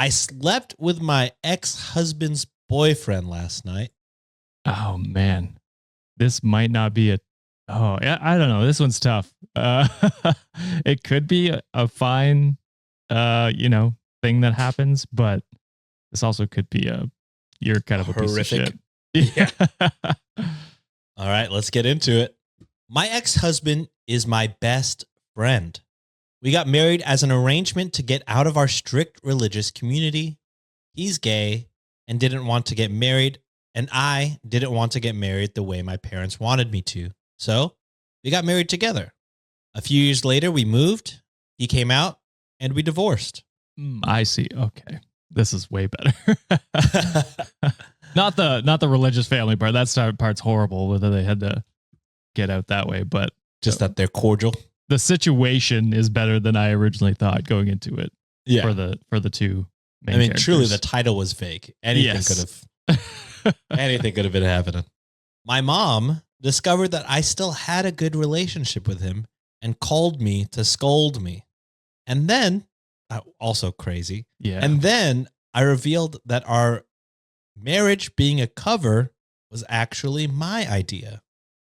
I slept with my ex-husband's boyfriend last night. Oh man, this might not be a. Oh, I don't know. This one's tough. It could be a fine, thing that happens, but this also could be you're kind of a Horrific. piece of shit. Yeah. All right, let's get into it. My ex-husband is my best friend. We got married as an arrangement to get out of our strict religious community. He's gay and didn't want to get married, and I didn't want to get married the way my parents wanted me to. So we got married together. A few years later, we moved. He came out, and we divorced. I see. Okay, this is way better. Not the religious family part. That part's horrible. Whether they had to get out that way, but just that they're cordial. The situation is better than I originally thought going into it. Yeah, for the two main characters. Truly, the title was fake. Anything could have been happening. My mom discovered that I still had a good relationship with him and called me to scold me. And then, also crazy. Yeah. And then I revealed that our marriage being a cover was actually my idea.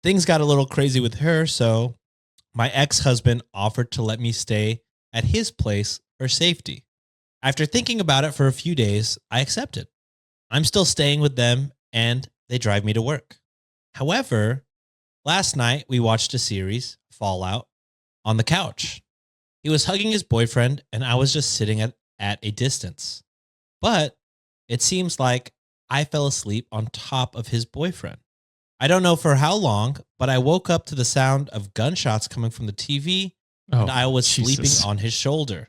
Things got a little crazy with her, so my ex-husband offered to let me stay at his place for safety. After thinking about it for a few days, I accepted. I'm still staying with them, and they drive me to work. However, last night we watched a series, Fallout, on the couch. He was hugging his boyfriend, and I was just sitting at a distance. But it seems like I fell asleep on top of his boyfriend. I don't know for how long, but I woke up to the sound of gunshots coming from the TV, and I was sleeping on his shoulder.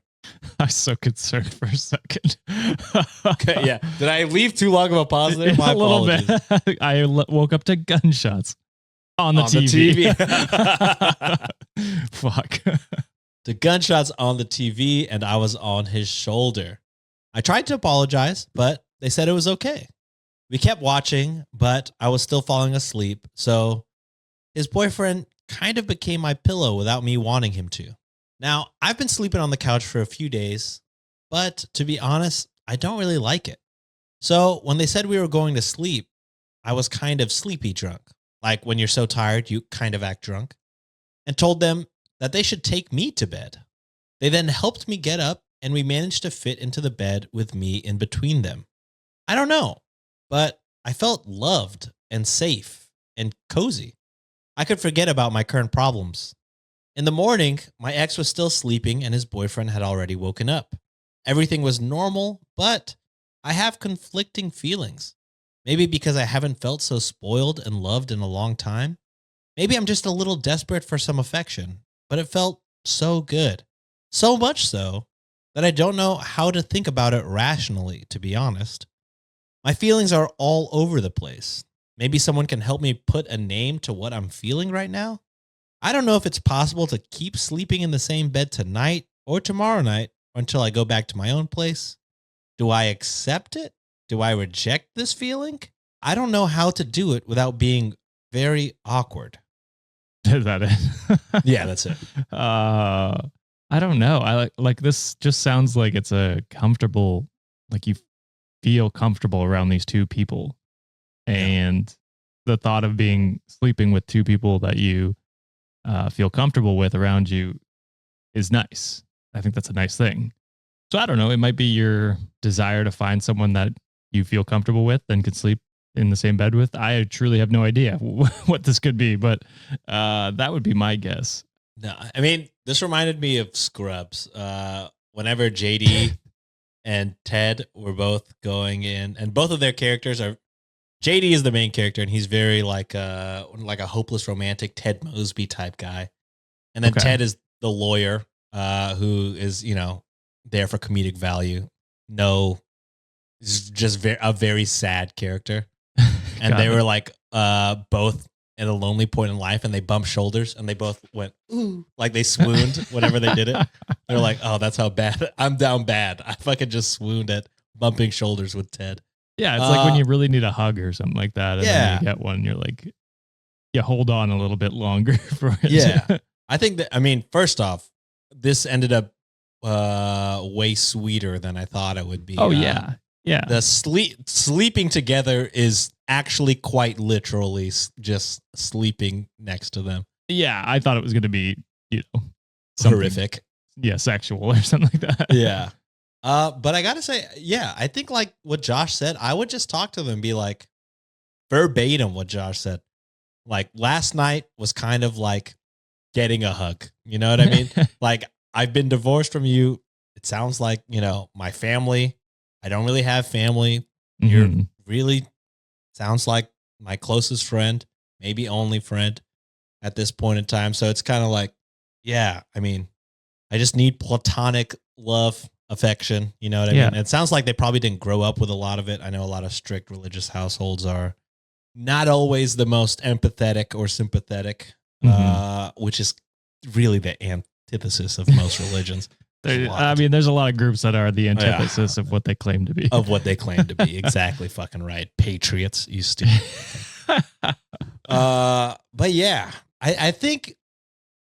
I was so concerned for a second. Okay, yeah. Did I leave too long of a pause there? My a little bit. I woke up to gunshots on the TV. Fuck. The gunshots on the TV, and I was on his shoulder. I tried to apologize, but they said it was okay. We kept watching, but I was still falling asleep, so his boyfriend kind of became my pillow without me wanting him to. Now, I've been sleeping on the couch for a few days, but to be honest, I don't really like it. So when they said we were going to sleep, I was kind of sleepy drunk, like when you're so tired you kind of act drunk, and told them that they should take me to bed. They then helped me get up, and we managed to fit into the bed with me in between them. I don't know, but I felt loved and safe and cozy. I could forget about my current problems. In the morning, my ex was still sleeping and his boyfriend had already woken up. Everything was normal, but I have conflicting feelings. Maybe because I haven't felt so spoiled and loved in a long time. Maybe I'm just a little desperate for some affection, but it felt so good. So much so that I don't know how to think about it rationally, to be honest. My feelings are all over the place. Maybe someone can help me put a name to what I'm feeling right now. I don't know if it's possible to keep sleeping in the same bed tonight or tomorrow night until I go back to my own place. Do I accept it? Do I reject this feeling? I don't know how to do it without being very awkward. Is that it? Yeah, that's it. I don't know. I like this just sounds like it's a comfortable, like you feel comfortable around these two people. And the thought of sleeping with two people that you feel comfortable with around you is nice. I think that's a nice thing. So I don't know. It might be your desire to find someone that you feel comfortable with and can sleep in the same bed with. I truly have no idea what this could be, but that would be my guess. No, I mean, this reminded me of Scrubs. Whenever JD and Ted were both going in, and both of their characters are. JD is the main character, and he's very like a hopeless romantic Ted Mosby type guy, and then Ted is the lawyer who is there for comedic value. No, just a very sad character, and they were like both at a lonely point in life, and they bumped shoulders, and they both went ooh, like they swooned whenever they did it. They're like, oh, that's how bad I'm down bad. I fucking just swooned at bumping shoulders with Ted. Yeah, it's like when you really need a hug or something like that, and then you get one, you're like, you hold on a little bit longer for it. Yeah. I think that, first off, this ended up way sweeter than I thought it would be. Oh yeah. Yeah. The sleeping together is actually quite literally just sleeping next to them. Yeah, I thought it was going to be, something, horrific. Yeah, sexual or something like that. Yeah. But I gotta say, yeah, I think like what Josh said, I would just talk to them and be like verbatim what Josh said. Like last night was kind of like getting a hug. You know what I mean? Like I've been divorced from you. It sounds like, my family. I don't really have family. You're really sounds like my closest friend, maybe only friend at this point in time. So it's kind of like, yeah, I mean, I just need platonic love, affection. You know what I mean? It sounds like they probably didn't grow up with a lot of it. I know a lot of strict religious households are not always the most empathetic or sympathetic, which is really the antithesis of most religions. There's a lot of groups that are the antithesis of what they claim to be. Of what they claim to be. Exactly fucking right. Patriots, you stupid. But yeah, I think,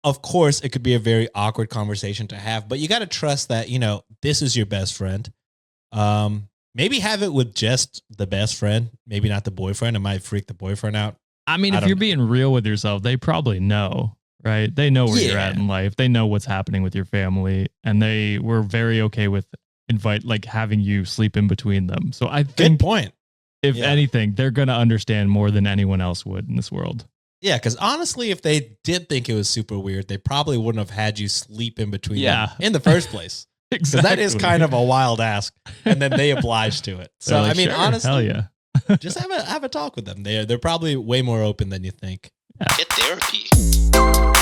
of course, it could be a very awkward conversation to have, but you got to trust that, this is your best friend. Maybe have it with just the best friend, maybe not the boyfriend. It might freak the boyfriend out. I mean, if you're being real with yourself, they probably know, right? They know where you're at in life. They know what's happening with your family, and they were very okay with having you sleep in between them. So I think, good point. If anything, they're going to understand more than anyone else would in this world. Yeah, because honestly, if they did think it was super weird, they probably wouldn't have had you sleep in between them in the first place. Exactly. That is kind of a wild ask, and then they obliged to it. So like, I mean, sure, honestly, hell yeah. just have a talk with them. They're probably way more open than you think. Get therapy.